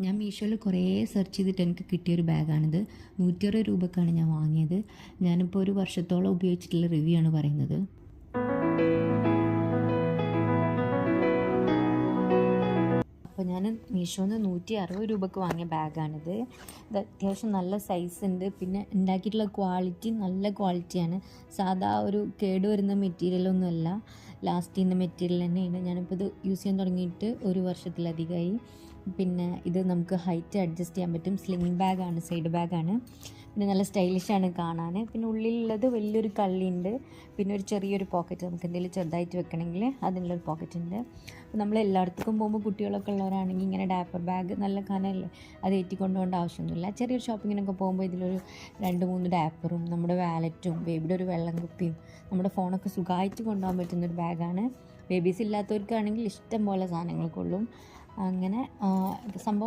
ഞാൻ മീഷോയിൽ കുറേ സെർച്ച് ചെയ്തിട്ട് എനിക്ക് കിട്ടിയൊരു ബാഗാണിത്. 160 രൂപക്കാണ് ഞാൻ വാങ്ങിയത്. ഞാനിപ്പോൾ ഒരു വർഷത്തോളം ഉപയോഗിച്ചിട്ടുള്ള റിവ്യൂ ആണ് പറയുന്നത്. അപ്പോൾ ഞാൻ മീഷോന്ന് 160 രൂപക്ക് വാങ്ങിയ ബാഗാണിത്. ഇത് അത്യാവശ്യം നല്ല സൈസ് ഉണ്ട്. പിന്നെ ഉണ്ടാക്കിയിട്ടുള്ള ക്വാളിറ്റി നല്ല ക്വാളിറ്റിയാണ്. സാധാ ഒരു കേടുവരുന്ന മെറ്റീരിയലൊന്നുമല്ല, ലാസ്റ്റ് ചെയ്യുന്ന മെറ്റീരിയൽ തന്നെയാണ്. ഞാനിപ്പോൾ ഇത് യൂസ് ചെയ്യാൻ തുടങ്ങിയിട്ട് ഒരു വർഷത്തിലധികമായി. പിന്നെ ഇത് നമുക്ക് ഹൈറ്റ് അഡ്ജസ്റ്റ് ചെയ്യാൻ പറ്റും. സ്ലിംഗ് ബാഗാണ്, സൈഡ് ബാഗാണ്. പിന്നെ നല്ല സ്റ്റൈലിഷാണ് കാണാൻ. പിന്നെ ഉള്ളിലുള്ളത് വലിയൊരു കള്ളിയുണ്ട്. പിന്നെ ഒരു ചെറിയൊരു പോക്കറ്റ്, നമുക്ക് എന്തെങ്കിലും ചെറുതായിട്ട് വെക്കണമെങ്കിൽ അതിനുള്ളൊരു പോക്കറ്റ് ഉണ്ട്. നമ്മൾ എല്ലായിടത്തേക്കും പോകുമ്പോൾ കുട്ടികളൊക്കെ ഉള്ളവരാണെങ്കിൽ ഇങ്ങനെ ഡാപ്പർ ബാഗ് നല്ല കനമല്ലേ, അത് ഏറ്റിക്കൊണ്ട് പോകേണ്ട ആവശ്യമൊന്നുമില്ല. ചെറിയൊരു ഷോപ്പിങ്ങിനൊക്കെ പോകുമ്പോൾ ഇതിലൊരു 2-3 ഡാപ്പറും നമ്മുടെ വാലറ്റും ബേബിയുടെ ഒരു വെള്ളം കുപ്പിയും നമ്മുടെ ഫോണൊക്കെ സുഖമായിട്ട് കൊണ്ടുപോകാൻ പറ്റുന്നൊരു ബാഗാണ്. ബേബീസ് ഇല്ലാത്തവർക്കാണെങ്കിൽ ഇഷ്ടം പോലെ സാധനങ്ങൾ കൊള്ളും. അങ്ങനെ സംഭവം